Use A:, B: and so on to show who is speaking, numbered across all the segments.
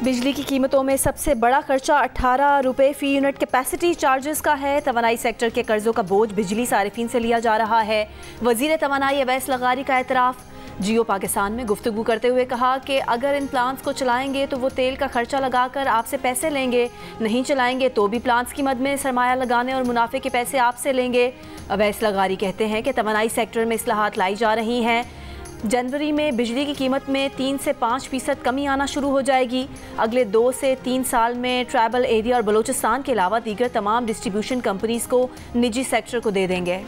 A: बिजली की कीमतों में सबसे बड़ा खर्चा 18 रुपये फ़ी यूनिट कैपेसिटी चार्जेस का है। तवानाई सेक्टर के कर्जों का बोझ बिजली सारिफीन से लिया जा रहा है। वज़ीर तवानाई अवैस लगारी का एतराफ़। जियो पाकिस्तान में गुफ्तगू करते हुए कहा कि अगर इन प्लांट्स को चलाएंगे तो वो तेल का खर्चा लगाकर आपसे पैसे लेंगे, नहीं चलाएंगे तो भी प्लांट्स की मद में सरमाया लगाने और मुनाफे के पैसे आपसे लेंगे। अवैस लगारी कहते हैं कि तवानाई सेक्टर में इस्लाहात लाई जा रही हैं। जनवरी में बिजली की कीमत में 3 से 5% कमी आना शुरू हो जाएगी। अगले 2 से 3 साल में ट्राइबल एरिया और बलूचिस्तान के अलावा दीगर तमाम डिस्ट्रीब्यूशन कंपनीज को निजी सेक्टर को दे देंगे।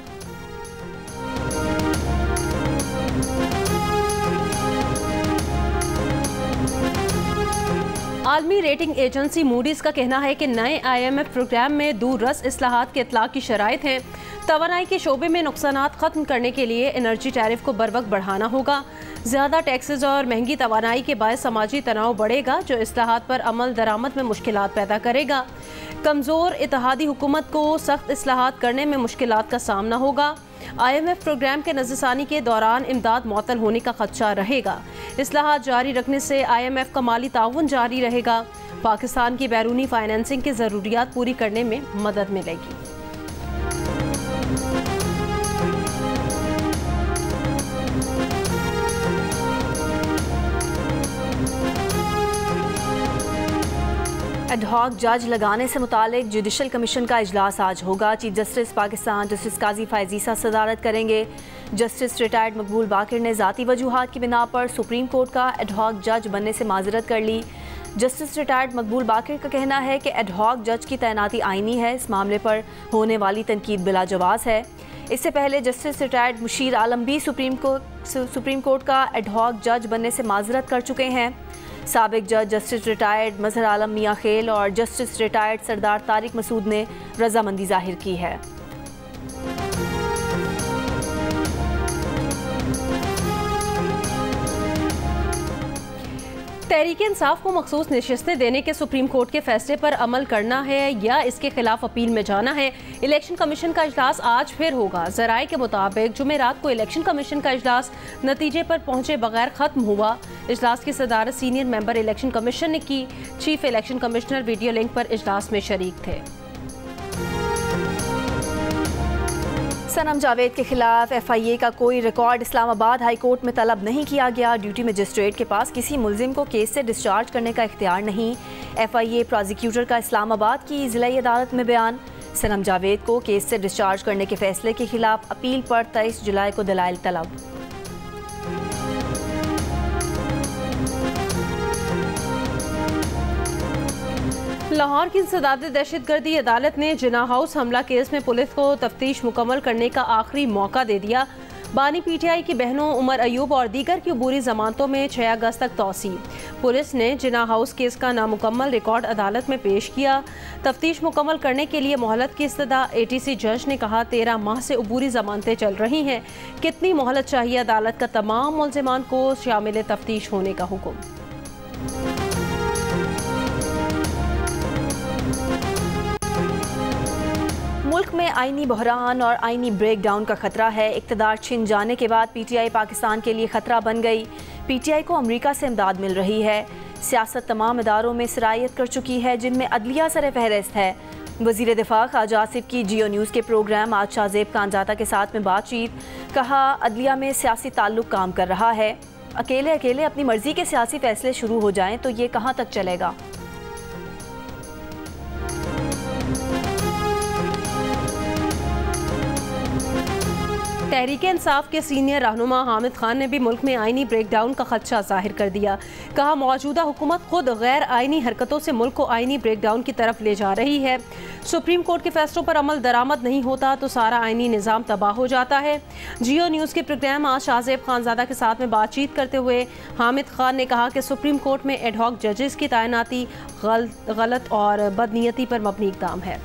B: आलमी रेटिंग एजेंसी मूडीज़ का कहना है कि नए IMF प्रोग्राम में दूररस इस्लाहात के इतलाक़ की शराइत हैं। तवानाई के शोबे में नुकसानात ख़त्म करने के लिए एनर्जी टैरिफ को बर वक्त बढ़ाना होगा। ज़्यादा टैक्सेस और महंगी तवानाई के बायस समाजी तनाव बढ़ेगा, जो इस्लाहात पर अमल दरामद में मुश्किलात पैदा करेगा। कमज़ोर इत्तेहादी हुकूमत को सख्त इस्लाहात करने में मुश्किलात का सामना होगा। IMF प्रोग्राम के नज़रसानी के दौरान इमदाद मुअत्तल होने का खदशा रहेगा। इस्लाहात जारी रखने से IMF का माली ताउन जारी रहेगा। पाकिस्तान की बैरूनी फाइनेंसिंग की ज़रूरियात पूरी करने में मदद मिलेगी।
A: एडहॉक जज लगाने से मुतालिक जुडिशल कमीशन का इजलास आज होगा। चीफ जस्टिस पाकिस्तान जस्टिस काजी फायजीसा सदारत करेंगे। जस्टिस रिटायर्ड मकबूल बाकिर ने ज़ाती वजूहात की बिना पर सुप्रीम कोर्ट का एडहॉक जज बनने से माजरत कर ली। जस्टिस रिटायर्ड मकबूल बाकिर का कहना है कि एडहॉक जज की तैनाती आईनी है। इस मामले पर होने वाली तनकीद बिला जवाज़ है। इससे पहले जस्टिस रिटायर्ड मुशीर आलम भी सुप्रीम कोर्ट का एडहॉक जज बनने से माजरत कर चुके हैं। साबिक जज जस्टिस रिटायर्ड मजहर आलम मियाँ खेल और जस्टिस रिटायर्ड सरदार तारिक मसूद ने रजामंदी जाहिर की है।
B: तहरीक इंसाफ को मखसूस नशिस्तें देने के सुप्रीम कोर्ट के फैसले पर अमल करना है या इसके खिलाफ अपील में जाना है। इलेक्शन कमीशन का इजलास आज फिर होगा। ज़राए के मुताबिक जुमेरात को इलेक्शन कमीशन का इजलास नतीजे पर पहुंचे बगैर ख़त्म हुआ। इजलास की सदारत सीनियर मेंबर इलेक्शन कमीशन ने की। Chief election commissioner video link पर इजलास में शरीक थे।
A: सनम जावेद के खिलाफ FIA का कोई रिकॉर्ड इस्लामाबाद हाई कोर्ट में तलब नहीं किया गया। ड्यूटी मजिस्ट्रेट के पास किसी मुल्जिम को केस से डिस्चार्ज करने का इख्तियार नहीं। FIA प्रोसिक्यूटर का इस्लामाबाद की ज़िला अदालत में बयान। सनम जावेद को केस से डिस्चार्ज करने के फैसले के खिलाफ अपील पर 23 जुलाई को दलाइल तलब।
B: लाहौर की इंसदाद दहशतगर्दी अदालत ने जिना हाउस हमला केस में पुलिस को तफ्तीश मुकम्मल करने का आखिरी मौका दे दिया। बानी PTI की बहनों उमर अयूब और दीगर की अबूरी जमानतों में 6 अगस्त तक तौसी। पुलिस ने जिना हाउस केस का नामुकम्मल रिकॉर्ड अदालत में पेश किया। तफ्तीश मुकम्मल करने के लिए मोहलत की इस्तदा। ATC जज ने कहा 13 माह से अबूरी जमानतें चल रही हैं, कितनी मोहलत चाहिए। अदालत का तमाम मुल्जिमान को शामिल तफ्तीश होने का हुक्म।
A: मुल्क में आईनी बहरान और आईनी ब्रेक डाउन का खतरा है। इक़्तिदार छिन जाने के बाद PTI पाकिस्तान के लिए खतरा बन गई। PTI को अमरीका से इमदाद मिल रही है। सियासत तमाम इदारों में सिरायत कर चुकी है, जिनमें अदलिया सर फहरिस्त है। वज़ीर दिफा ख्वाजा आसिफ की जियो न्यूज़ के प्रोग्राम आज शाहजेब खानजादा के साथ में बातचीत। कहा अदलिया में सियासी ताल्लुक काम कर रहा है। अकेले अकेले अपनी मर्जी के सियासी फैसले शुरू हो जाएं तो ये कहाँ तक चलेगा।
B: तहरीक इंसाफ के सीनियर रहनुमा हामिद खान ने भी मुल्क में आईनी ब्रेकडाउन का खदशा जाहिर कर दिया। कहा मौजूदा हुकूमत खुद गैर आईनी हरकतों से मुल्क को आईनी ब्रेकडाउन की तरफ ले जा रही है। सुप्रीम कोर्ट के फैसलों पर अमल दरामद नहीं होता तो सारा आईनी निज़ाम तबाह हो जाता है। जियो न्यूज़ के प्रोग्राम आज शाहजेब खानजादा के साथ में बातचीत करते हुए हामिद खान ने कहा कि सुप्रीम कोर्ट में एडहॉक जजेस की तैनाती गलत और बदनीयती पर मबनी इक़दाम है।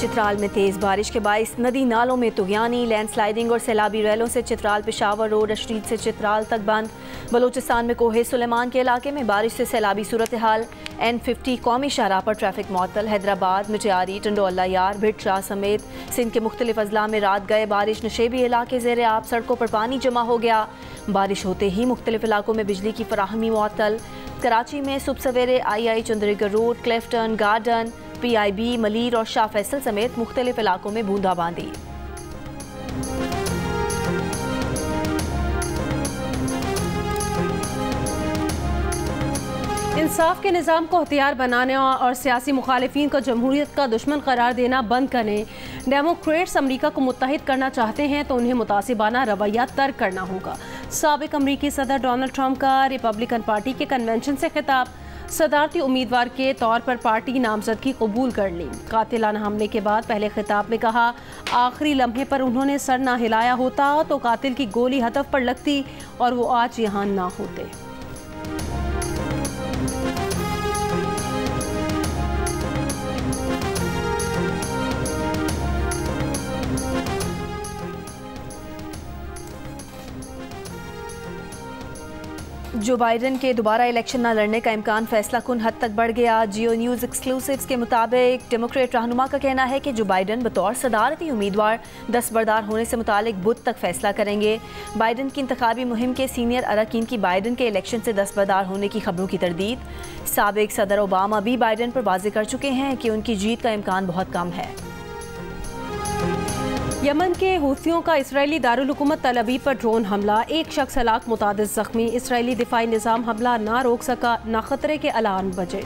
A: चित्राल में तेज बारिश के बाइस नदी नालों में तुगयानी, लैंडस्लाइडिंग और सैलाबी रैलों से चित्राल पेशावर रोड रशीद से चित्राल तक बंद। बलूचिस्तान में कोहे सुलेमान के इलाके में बारिश से सैलाबी सूरत हाल। N50 कौमी शाहराह पर ट्रैफिक मअतल। हैदराबाद, मिटियारी, टंडोला यार, भिट शाह समेत सिंध के मुख्तलिफ अजला में रात गए बारिश। नशेबी इलाके ज़ेरे आब, सड़कों पर पानी जमा हो गया। बारिश होते ही मुख्तलिफ इलाकों में बिजली की फराहमी मअतल। कराची में सुबह सवेरे II Chandigarh road, Clifton garden, PIB, Malir और शाह फैसल समेत मुख्तलिफ इलाकों में बूंदाबांदी।
B: इंसाफ के निज़ाम को हथियार बनाने और सियासी मुखालिफिन को जमहूरियत का दुश्मन करार देना बंद करें। डेमोक्रेट्स अमरीका को मुत्तहिद करना चाहते हैं तो उन्हें मुतासिबाना रवैया तर्क करना होगा। साबिक अमरीकी सदर डोनाल्ड ट्रंप का रिपब्लिकन पार्टी के कन्वेंशन से खिताब। सदारती उम्मीदवार के तौर पर पार्टी नामजदगी कबूल कर ली। कातिलाना हमले के बाद पहले खिताब में कहा, आखिरी लम्हे पर उन्होंने सर ना हिलाया होता तो कातिल की गोली हदफ पर लगती और वो आज यहाँ ना होते।
A: जो बाइडन के दोबारा इलेक्शन न लड़ने का इम्कान फैसला कुन हद तक बढ़ गया। जियो न्यूज़ एक्सक्लूसिव्स के मुताबिक डेमोक्रेट रहनुमा का कहना है कि जो बाइडन बतौर सदारती उम्मीदवार दस्तबरदार होने से मुतालिक बुध तक फैसला करेंगे। बाइडन की इंतखाबी मुहिम के सीनियर अरकान की बाइडन के इलेक्शन से दस्तबरदार होने की खबरों की तरदीद। साबिक सदर ओबामा भी बाइडन पर वाज़ेह कर चुके हैं कि उनकी जीत का इम्कान बहुत कम है।
B: यमन के हूथियों का इसराइली दारुल हुकूमत तल अवीव पर ड्रोन हमला, एक शख्स हलाक, मुतादिद जख्मी। इसराइली दिफाई निज़ाम हमला ना रोक सका, ना खतरे के अलान बजे।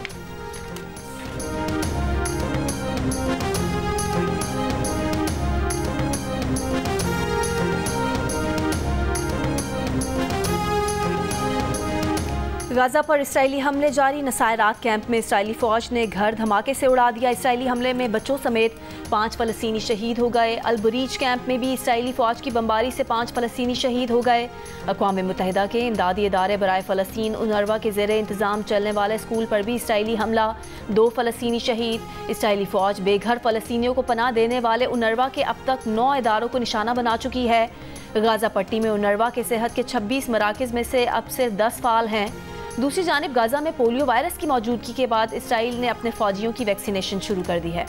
A: गाजा पर इसराइली हमले जारी। नसायरात कैंप में इसराइली फ़ौज ने घर धमाके से उड़ा दिया। इसराइली हमले में बच्चों समेत 5 फ़लस्तीनी शहीद हो गए। अल-बुरीज कैंप में भी इसराइली फ़ौज की बमबारी से 5 फ़लस्तीनी शहीद हो गए। अक़वाम मुत्तहिदा के इमदादी इदारे बराए फ़लस्तीन UNRWA के ज़ेरे इंतज़ाम चलने वाले स्कूल पर भी इसराइली हमला, 2 फ़लस्तीनी शहीद। इसराइली फ़ौज बेघर फ़लस्तीनियों को पनाह देने वाले UNRWA के अब तक 9 इदारों को निशाना बना चुकी है। गाज़ा पट्टी में UNRWA के सेहत के 26 मराकज़ में से अब सिर्फ 10 फ़ाल हैं। दूसरी जानिब गाज़ा में पोलियो वायरस की मौजूदगी के बाद इसराइल ने अपने फ़ौजियों की वैक्सीनेशन शुरू कर दी है।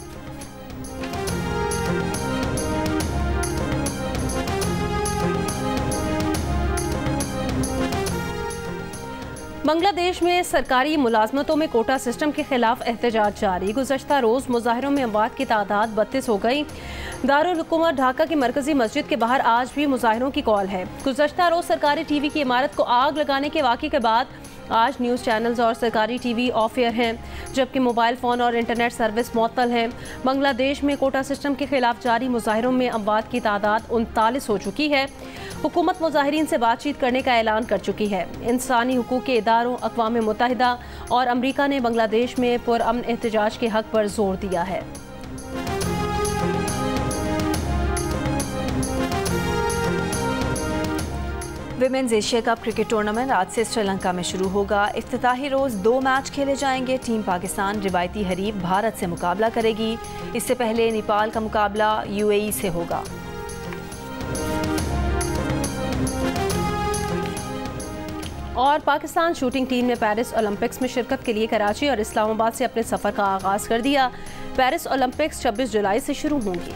B: बांग्लादेश में सरकारी मुलाजमतों में कोटा सिस्टम के खिलाफ एहतजाज जारी। गुज़श्ता रोज़ मुजाहिरों में अमवात की तादाद 32 हो गई। दारुल हुकूमत ढाका की मरकजी मस्जिद के बाहर आज भी मुजाहिरों की कॉल है। गुज़श्ता रोज़ सरकारी TV की इमारत को आग लगाने के वाक़े के बाद आज न्यूज़ चैनल्स और सरकारी TV ऑफ एयर हैं, जबकि मोबाइल फ़ोन और इंटरनेट सर्विस मुअत्तल हैं। बांग्लादेश में कोटा सिस्टम के खिलाफ जारी मुजाहिरों में अमवात की तादाद 39 हो चुकी है। हुकूमत मुजाहिरीन से बातचीत करने का ऐलान कर चुकी है। इंसानी हुकूक के इदारों, अक़वाम मुत्तहिदा और अमरीका ने बांग्लादेश में पुरअमन एहतजाज के हक़ पर जोर दिया है।
A: Women's Asia cup cricket tournament आज से श्रीलंका में शुरू होगा। इफ्तिताही रोज़ 2 मैच खेले जाएंगे। टीम पाकिस्तान रिवायती हरीफ भारत से मुकाबला करेगी। इससे पहले नेपाल का मुकाबला UAE से होगा।
B: और पाकिस्तान शूटिंग टीम ने पेरिस ओलंपिक्स में शिरकत के लिए कराची और इस्लामाबाद से अपने सफ़र का आगाज़ कर दिया। पेरिस ओलंपिक्स 26 जुलाई से शुरू होंगी।